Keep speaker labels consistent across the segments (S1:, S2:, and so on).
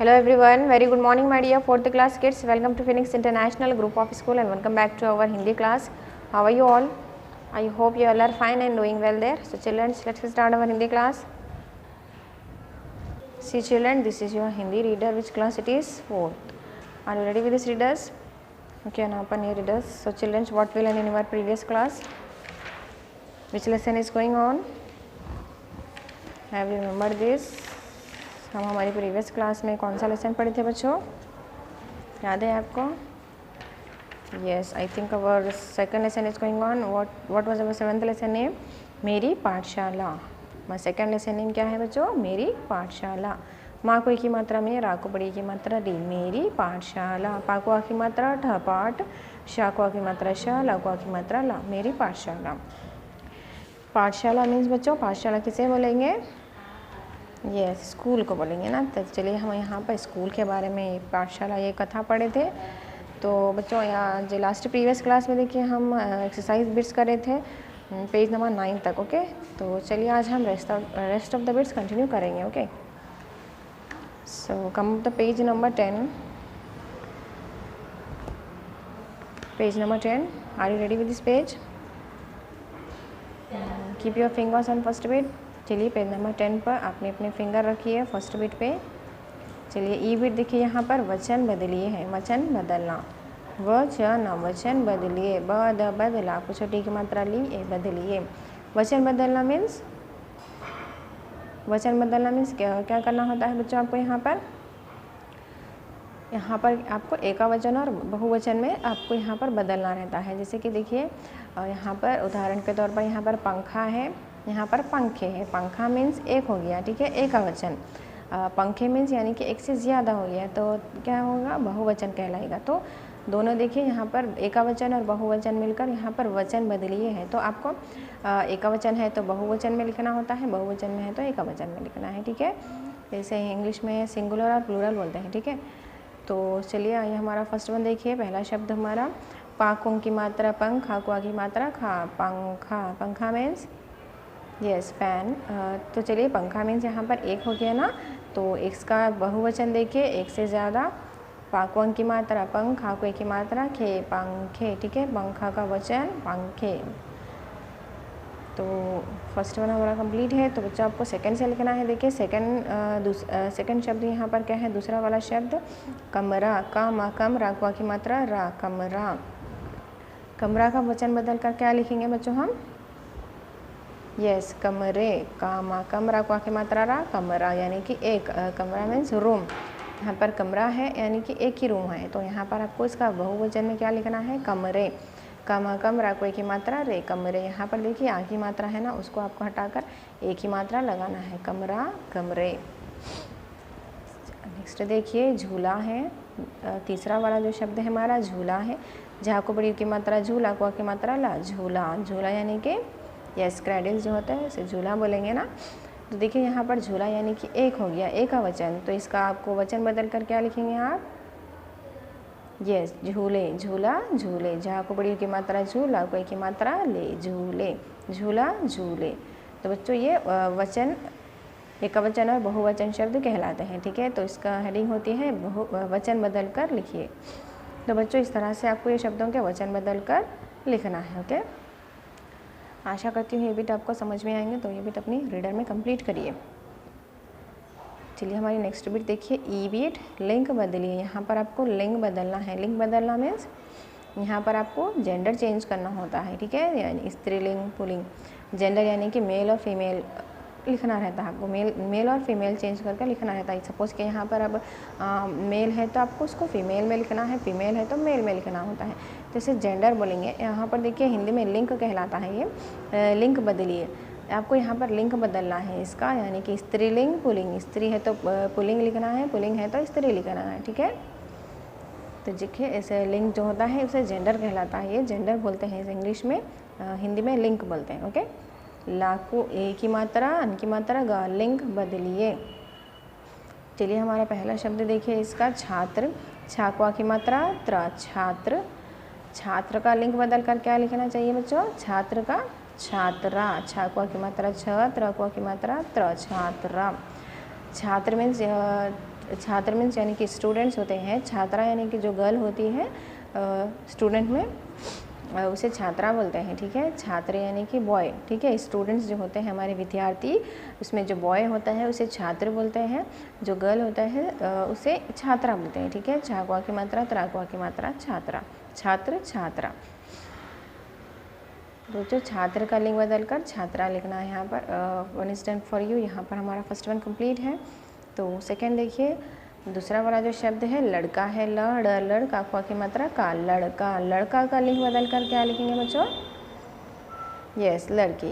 S1: Hello everyone, very good morning my dear 4th class kids. Welcome to Phoenix International Group of School and welcome back to our Hindi class. How are you all? I hope you all are fine and doing well there. So children, let's start our Hindi class. See children, this is your Hindi reader. Which class it is? 4th. Are you ready with these readers? Okay, now open your readers. So children, what we learned in our previous class? Which lesson is going on? Have you remembered this? हम हमारी previous class में कौन सा lesson पढ़े थे बच्चों? याद है आपको? Yes, I think our second lesson is going on. What was our seventh lesson name? मेरी पाठशाला. माय सेकंड लेसन नेम क्या है बच्चों? मेरी पाठशाला. माँ को एक ही मात्रा में, रा को बड़ी की मात्रा री. मेरी पाठशाला. पा को आ की मात्रा ठ, पाठ. शा को आ की मात्रा श, ला को आ की मात्रा ला. मेरी पाठशाला. पाठशाला मीन्स बच्चों, पाठशाला किसे बोलेंगे? यस, स्कूल को बोलेंगे ना. तो चलिए हम यहाँ पर स्कूल के बारे में, पाठशाला, ये कथा पढ़े थे. तो बच्चों यहाँ जो लास्ट प्रीवियस क्लास में देखिए हम एक्सरसाइज बिट्स कर रहे थे पेज नंबर 9 तक. ओके, तो चलिए आज हम rest of the bits continue करेंगे. Okay, so come the page number 10. Page number 10. Are you ready with this page? Keep your fingers on first bit. चलिए पेज नंबर 10 पर आपने अपने फिंगर रखिए फर्स्ट बिट पे. चलिए ई बिट देखिए यहाँ पर वचन बदलिए है. वचन बदलना, वचन, वचन बदलिए. ब द बदला, को छोटी की मात्रा ली, ए बदलिए. वचन बदलना मीन्स, वचन बदलना मीन्स क्या करना होता है बच्चों आपको? यहाँ पर आपको एकावचन और बहुवचन में आपको यहाँ पर बदलना रहता है. जैसे कि देखिए यहाँ पर उदाहरण के तौर पर यहाँ पर पंखा है, यहाँ पर पंखे है. पंखा मीन्स एक हो गया, ठीक है, एकावचन. पंखे मीन्स यानी कि एक से ज़्यादा हो गया, तो क्या होगा? बहुवचन कहलाएगा. तो दोनों देखिए यहाँ पर एकावचन और बहुवचन मिलकर यहाँ पर वचन बदलिए है. तो आपको एकावचन है तो बहुवचन में लिखना होता है, बहुवचन में है तो एकावचन में लिखना है, ठीक है. जैसे इंग्लिश में सिंगुलर और प्लूरल बोलते हैं, ठीक है. तो चलिए ये हमारा फर्स्ट वन देखिए. पहला शब्द हमारा पाकों की मात्रा पंख, खाकुआ की मात्रा खा. पंखा, पंखा मीन्स यस फैन. तो चलिए पंखा मीन्स यहाँ पर एक हो गया ना, तो इसका बहुवचन देखिए एक से ज़्यादा. पाकों की मात्रा पंख, खाकुए की मात्रा खे, पंखे, ठीक है. पंखा का वचन पंखे. तो फर्स्ट वन हमारा कंप्लीट है. तो बच्चा आपको सेकंड से लिखना है. देखिए सेकंड शब्द यहाँ पर क्या है? दूसरा वाला शब्द कमरा. काम, कम, राकुआ की मात्रा रा, कमरा. कमरा का वचन बदल कर क्या लिखेंगे बच्चों हम? यस, कमरे. कामा, कमरा को आके मात्रा रा, कमरा, यानी कि एक. कमरा मीन्स रूम. यहाँ पर कमरा है यानी कि एक ही रूम है, तो यहाँ पर आपको इसका बहुवचन में क्या लिखना है? कमरे. कामा, कमरा को एक ही मात्रा रे, कमरे. यहाँ पर देखिए आ की मात्रा है ना, उसको आपको हटाकर एक ही मात्रा लगाना है. कमरा, कमरे. नेक्स्ट देखिए झूला है. तीसरा वाला जो शब्द है हमारा झूला है. जहाँ को बड़ी की मात्रा झूला, को की मात्रा ला, झूला. झूला यानी कि यस क्रेडल जो होता है उसे झूला बोलेंगे ना. तो देखिए यहाँ पर झूला यानी कि एक हो गया, एक का वचन. तो इसका आपको वचन बदल कर क्या लिखेंगे आप? यस, झूले. झूला, झूले. जहाँ को बड़ी की मात्रा झूला, कोई की मात्रा ले, झूले. झूला, झूले. तो बच्चों ये वचन एकवचन और बहुवचन शब्द कहलाते हैं, ठीक है. तो इसका हेडिंग होती है वचन बदल कर लिखिए. तो बच्चों इस तरह से आपको ये शब्दों के वचन बदल कर लिखना है. ओके, आशा करती हूँ ये बिट आपको समझ में आएंगे. तो ये बिट अपनी रीडर में कंप्लीट करिए. चलिए हमारी नेक्स्ट बिट देखिए ई बिट. लिंग बदलिए. यहाँ पर आपको लिंग बदलना है. लिंग बदलना मीन्स यहाँ पर आपको जेंडर चेंज करना होता है, ठीक है. यानी स्त्रीलिंग, पुल्लिंग. जेंडर यानी कि मेल और फीमेल लिखना रहता है आपको. मेल और फीमेल चेंज करके लिखना रहता है. सपोज़ कि यहाँ पर अब मेल है तो आपको उसको फीमेल में लिखना है, फीमेल है तो मेल में लिखना होता है. तो इसे जेंडर बोलेंगे. यहाँ पर देखिए हिंदी में लिंक कहलाता है ये. लिंक बदलिए. आपको यहाँ पर लिंक बदलना है इसका, यानी कि स्त्रीलिंग, पुल्लिंग. स्त्री है तो पुल्लिंग लिखना है, पुल्लिंग है तो स्त्री लिखना है, ठीक है. तो देखिए ऐसे लिंग जो होता है उसे जेंडर कहलाता है. ये जेंडर बोलते हैं इंग्लिश में, हिंदी में लिंक बोलते हैं. ओके, लाखों ए की मात्रा, अन की मात्रा गा. लिंग बदलिए. चलिए हमारा पहला शब्द देखिए इसका छात्र. छाकुआ की मात्रा त्र, छात्र. छात्र का लिंग बदल कर क्या लिखना चाहिए बच्चों? छात्र का छात्रा. छाकुआ की मात्रा छ, त्रकुआ की मात्रा त्र, छात्रा. छात्र मीन्स छात्र मीन्स यानी कि स्टूडेंट्स होते हैं, छात्रा यानी कि जो गर्ल होती है स्टूडेंट में उसे छात्रा बोलते हैं, ठीक है। छात्र यानी कि बॉय, ठीक है। स्टूडेंट्स जो होते हैं हमारे विद्यार्थी, उसमें जो बॉय होता है उसे छात्र बोलते हैं, जो गर्ल होता है उसे छात्रा बोलते हैं, ठीक है। छाकुआ की मात्रा, त्राकुआ की मात्रा, छात्रा, छात्र, छात्रा। तो छात्र का लिंग बदलकर छात्रा लिखना है यहाँ पर। One is done for you, यहाँ पर हमारा फर्स्ट वन कंप्लीट है। तो सेकंड देखिए, दूसरा वाला जो शब्द है लड़का है, लड़ काकुआ की मात्रा का, लड़का। लड़का का लिंग बदलकर क्या लिखेंगे बच्चों? यस, लड़की।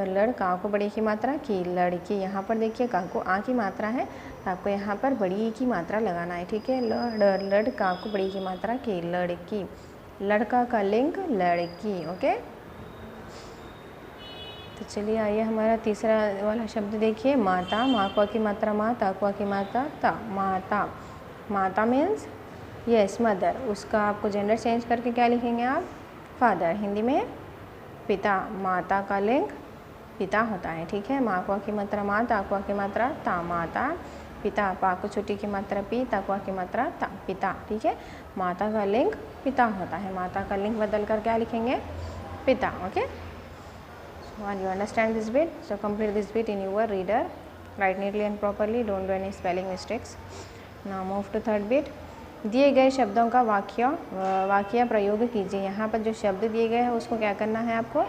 S1: लड़ का को बड़ी की मात्रा की, लड़की। यहाँ पर देखिए का को आ की मात्रा है, तो आपको यहाँ पर बड़ी की मात्रा लगाना है, ठीक है। लड़ का को बड़ी की मात्रा की, लड़की। लड़का का लिंग लड़की, ओके। तो चलिए आइए हमारा तीसरा वाला शब्द देखिए, माता। माकुआ की मात्रा मा, ताकुआ की मात्रा ता, माता। माता मीन्स यस मदर, उसका आपको जेंडर चेंज करके क्या लिखेंगे आप? फादर। हिंदी में पिता। माता का लिंग पिता होता है, ठीक है। माकुआ की मात्रा मा, ताकुआ की मात्रा ता, माता। पिता, पा को छोटी की मात्रा पी, ताकुआ की मात्रा ता, पिता, ठीक है। माता का लिंग पिता होता है, माता का लिंग बदल कर क्या लिखेंगे? पिता, okay. Once you understand this bit, so complete this bit in your reader. Write neatly and properly. Don't do any spelling mistakes. Now move to third bit. दिए गए शब्दों का वाक्य प्रयोग कीजिए। यहाँ पर जो शब्द दिए गए हैं उसको क्या करना है आपको?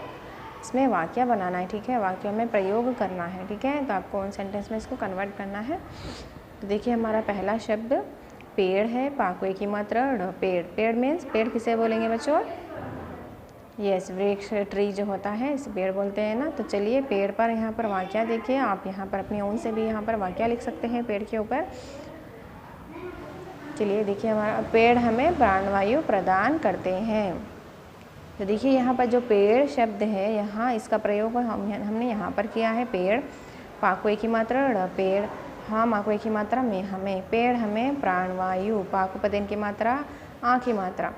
S1: इसमें वाक्य बनाना है, ठीक है। वाक्यों में प्रयोग करना है, ठीक है। तो आपको उन सेंटेंस में इसको कन्वर्ट करना है। तो देखिए हमारा पहला शब्द पेड़ है, पाकुए की मात्रा ड़, पेड़। पेड़ मीन्स पेड़ किसे बोलेंगे बच्चों? यस, वृक्ष, ट्री जो होता है इसे पेड़ बोलते हैं ना। तो चलिए पेड़ पर यहाँ पर वाक्य देखिए, आप यहाँ पर अपनी ओन से भी यहाँ पर वाक्य लिख सकते हैं पेड़ के ऊपर। चलिए देखिए हमारा पेड़ हमें प्राणवायु प्रदान करते हैं। तो देखिए यहाँ पर जो पेड़ शब्द है, यहाँ इसका प्रयोग हमने यहाँ पर किया है पेड़। पाकुए की मात्रा ड़, पेड़। हाँ, माकुए की मात्रा में हमें, पेड़ हमें प्राणवायु। पाकु पदेन की मात्रा आ की मात्रा,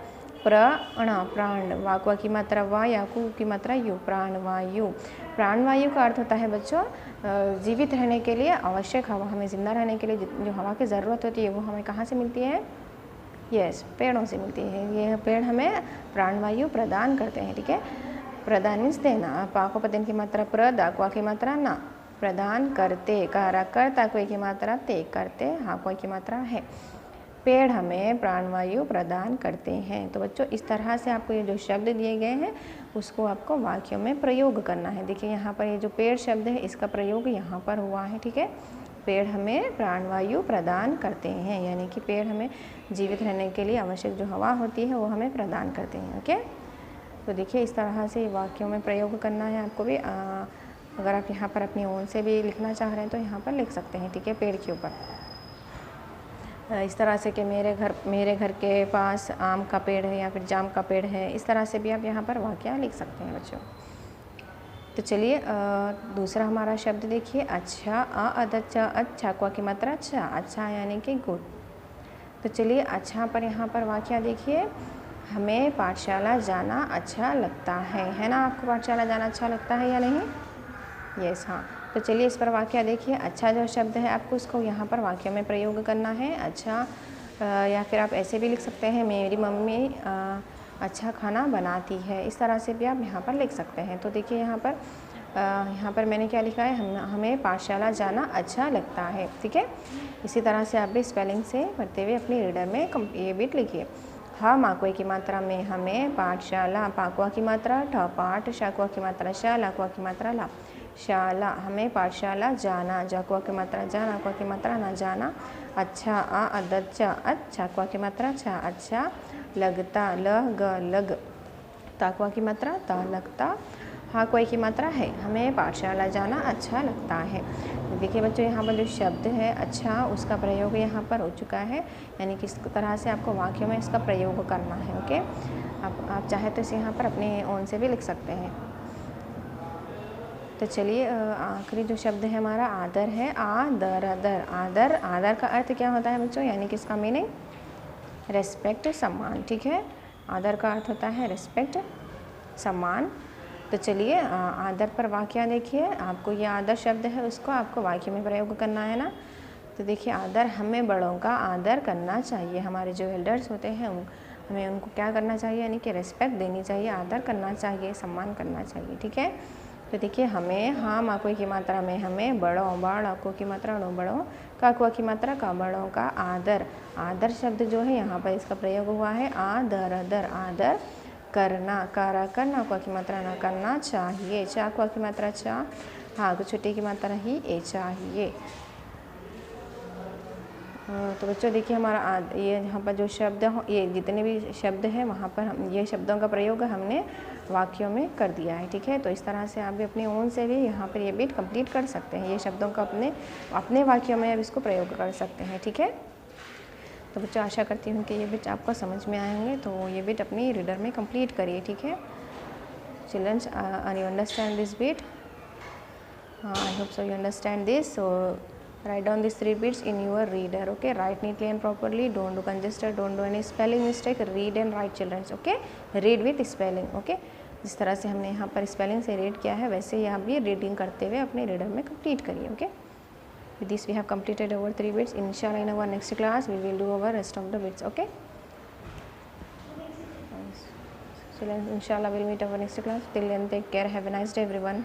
S1: प्राण, प्राण। वाकुआ की मात्रा वा, याकू की मात्रा यु, प्राणवायु। प्राणवायु का अर्थ होता है बच्चों जीवित रहने के लिए आवश्यक हवा। हमें जिंदा रहने के लिए जो हवा की ज़रूरत होती है वो हमें कहाँ से मिलती है? यस, पेड़ों से मिलती है। ये पेड़ हमें प्राणवायु प्रदान करते हैं, ठीक है। प्रदान मीन्स देना। पाको पदन की मात्रा प्र, दाकुआ की मात्रा ना, प्रदान करते। कारा कर, ताकुए की मात्रा ते, करते। हाकुआ की मात्रा है। पेड़ हमें प्राणवायु प्रदान करते हैं। तो बच्चों इस तरह से आपको ये जो शब्द दिए गए हैं उसको आपको वाक्यों में प्रयोग करना है। देखिए यहाँ पर ये जो पेड़ शब्द है इसका प्रयोग यहाँ पर हुआ है, ठीक है। पेड़ हमें प्राणवायु प्रदान करते हैं, यानी कि पेड़ हमें जीवित रहने के लिए आवश्यक जो हवा होती है वो हमें प्रदान करते हैं, ओके। तो देखिए इस तरह से वाक्यों में प्रयोग करना है आपको भी। अगर आप यहाँ पर अपनी ओन से भी लिखना चाह रहे हैं तो यहाँ पर लिख सकते हैं, ठीक है, पेड़ के ऊपर। इस तरह से कि मेरे घर के पास आम का पेड़ है या फिर जाम का पेड़ है, इस तरह से भी आप यहाँ पर वाक्य लिख सकते हैं बच्चों। तो चलिए दूसरा हमारा शब्द देखिए, अच्छा। अच्छा, अच्छा कुआ की मात्रा अच्छा, अच्छा यानी कि गुड। तो चलिए अच्छा पर यहाँ पर वाक्य देखिए, हमें पाठशाला जाना अच्छा लगता है ना। आपको पाठशाला जाना अच्छा लगता है या नहीं? यस, हाँ। तो चलिए इस पर वाक्य देखिए। अच्छा जो शब्द है आपको उसको यहाँ पर वाक्य में प्रयोग करना है। अच्छा या फिर आप ऐसे भी लिख सकते हैं, मेरी मम्मी अच्छा खाना बनाती है। इस तरह से भी आप यहाँ पर लिख सकते हैं। तो देखिए यहाँ पर मैंने क्या लिखा है, हमें पाठशाला जाना अच्छा लगता है, ठीक है। इसी तरह से आप भी स्पेलिंग से पढ़ते हुए अपनी रीडर में ये बिट लिखिए। हा, माकुए की मात्रा में हमें पाठशाला, पाकुआ की मात्रा ठ, पाठ। शाकुआ की मात्रा शा, लाकुआ की मात्रा ला, शाला। हमें पाठशाला जाना, जाकुआ की मात्रा जा, नाकुआ की मात्रा ना, जाना। अच्छा, अच्छा, अच्छा कुआ की मात्रा छा, अच्छा लगता, लग, लग। ताकुआ की मात्रा ता, लगता। हाकुआ की मात्रा है, हमें पाठशाला जाना अच्छा लगता है। देखिए बच्चों यहाँ पर जो शब्द है अच्छा, उसका प्रयोग यहाँ पर हो चुका है, यानी कि इस तरह से आपको वाक्यों में इसका प्रयोग करना है, ओके। आप चाहे तो इसे यहाँ पर अपने ओन से भी लिख सकते हैं। तो चलिए आखिरी जो शब्द है हमारा आदर है, आदर, आदर, आदर। आदर का अर्थ क्या होता है बच्चों, यानी कि इसका मीनिंग रेस्पेक्ट, सम्मान, ठीक है। आदर का अर्थ होता है रेस्पेक्ट, सम्मान। तो चलिए आदर पर वाक्य देखिए, आपको ये आदर शब्द है उसको आपको वाक्य में प्रयोग करना है ना। तो देखिए आदर, हमें बड़ों का आदर करना चाहिए। हमारे जो एल्डर्स होते हैं हमें उनको क्या करना चाहिए, यानी कि रिस्पेक्ट देनी चाहिए, आदर करना चाहिए, सम्मान करना चाहिए। ठीक है, तो देखिए हमें, हाँ माकोई की मात्रा में हमें, बड़ों, बाढ़ अको की मात्रा नो, बड़ों, काकुआ की मात्रा का, बड़ों का आदर। आदर शब्द जो है यहाँ पर इसका प्रयोग हुआ है आदर, अदर, आदर करना, कारा करना, कुआ की मात्रा ना, करना चाहिए, चाकुआ की मात्रा चा, हाँ छुट्टी की मात्रा ही ए, चाहिए। तो बच्चों देखिए हमारा ये यहाँ पर जो शब्द, ये जितने भी शब्द हैं वहाँ पर हम ये शब्दों का प्रयोग हमने वाक्यों में कर दिया है। ठीक है, तो इस तरह से आप भी अपनी ओन से भी यहाँ पर ये बिट कंप्लीट कर सकते हैं। ये शब्दों का अपने वाक्यों में आप इसको प्रयोग कर सकते हैं। ठीक है, तो बच्चों आशा करती हूँ कि ये बिट आपको समझ में आए होंगे, तो ये बिट अपनी रीडर में कंप्लीट करिए। ठीक है childrens, you understand this bit? I hope so you understand this. So write down these 3 bits in your reader. Okay, write neatly and properly, don't do congested, don't do any spelling mistake, read and write children. Okay, read with spelling. Okay, जिस तरह से हमने यहाँ पर spelling से read किया है वैसे ही आप भी रीडिंग करते हुए अपने रीडर में कंप्लीट करिए। Okay, with this we have completed our 3 bits. Inshallah in our next class we will do our rest of the bits. Okay, so inshallah we'll meet our next class. Till then take care, have a nice day everyone.